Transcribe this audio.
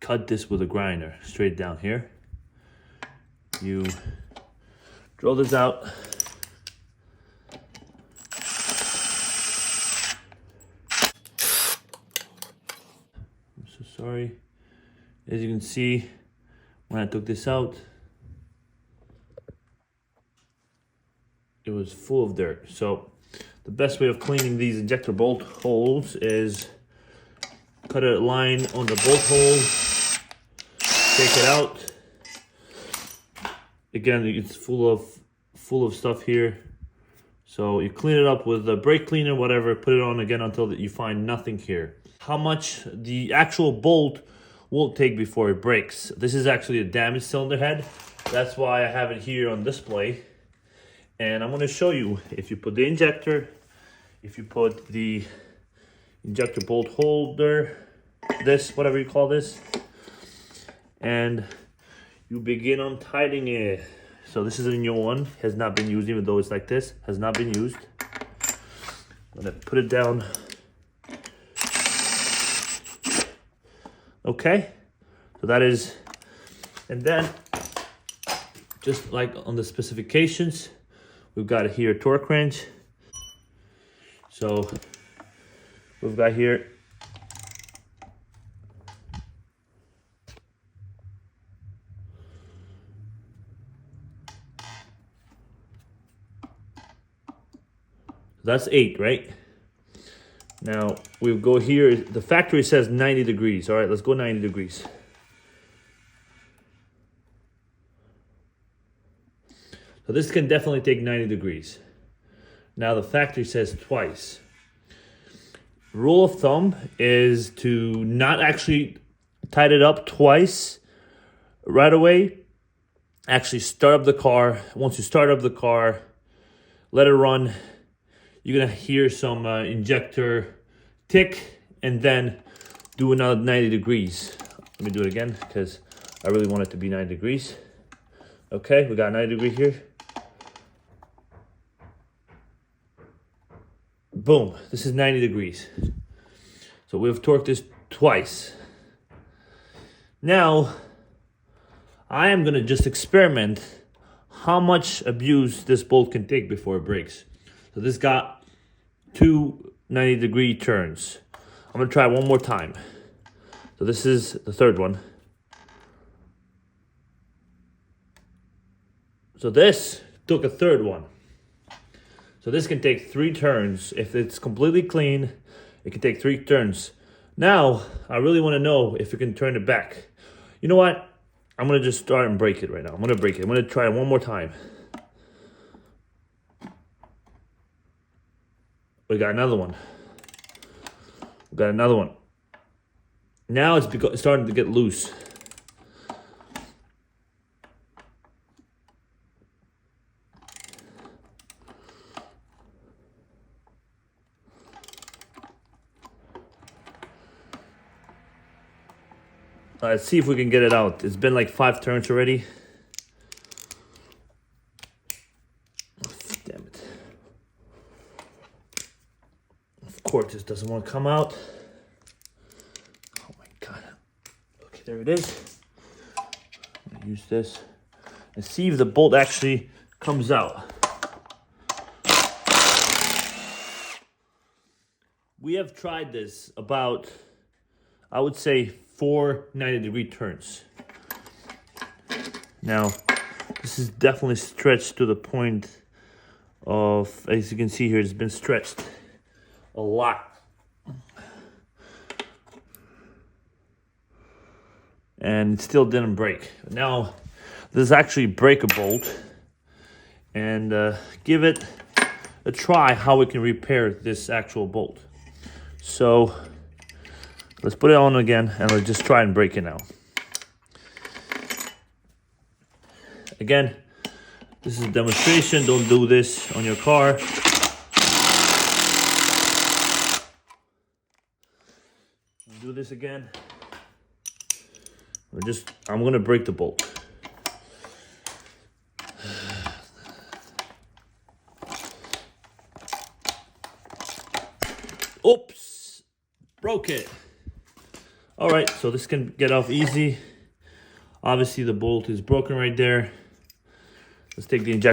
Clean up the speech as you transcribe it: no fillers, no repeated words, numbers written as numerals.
cut this with a grinder straight down here. You drill this out. I'm so sorry. As you can see, when I took this out, it was full of dirt. So the best way of cleaning these injector bolt holes is cut a line on the bolt hole, take it out. Again, it's full of stuff here. So you clean it up with a brake cleaner, whatever, put it on again until you find nothing here. How much the actual bolt will take before it breaks. This is actually a damaged cylinder head. That's why I have it here on display. And I'm gonna show you, if you put the injector, if you put the injector bolt holder, this, whatever you call this, and you begin on tightening it. So this is a new one, has not been used, even though it's like this, has not been used. I'm gonna put it down. Okay, so that is, and then just like on the specifications, we've got here a torque wrench. So we've got here that's 8, right? Now we'll go here. The factory says 90 degrees. All right, let's go 90 degrees. So this can definitely take 90 degrees. Now the factory says twice. Rule of thumb is to not actually tighten it up twice right away. Actually start up the car. Once you start up the car, let it run. You're gonna hear some injector tick, and then do another 90 degrees. Let me do it again because I really want it to be 90 degrees. Okay, we got 90 degrees here. Boom, this is 90 degrees. So we've torqued this twice. Now, I am gonna just experiment how much abuse this bolt can take before it breaks. So this got 2 90-degree turns. I'm gonna try one more time. So this is the third one. So this took a third one. So this can take 3 turns. If it's completely clean, it can take 3 turns. Now, I really wanna know if you can turn it back. You know what? I'm gonna just start and break it right now. I'm gonna break it. I'm gonna try it one more time. We got another one. We got another one. Now it's starting to get loose. Let's see if we can get it out. It's been like 5 turns already. Damn it. Of course, this doesn't want to come out. Oh my God. Okay, there it is. I'm gonna use this and see if the bolt actually comes out. We have tried this about, I would say, 4 90-degree turns. Now, this is definitely stretched to the point of, as you can see here, it's been stretched a lot. And it still didn't break. Now, this is actually break a bolt, and give it a try how we can repair this actual bolt. So, let's put it on again and let's just try and break it now. Again, this is a demonstration. Don't do this on your car. Do this again. I'm gonna break the bolt. Oops, broke it. All right, so this can get off easy. Obviously the bolt is broken right there. Let's take the injector.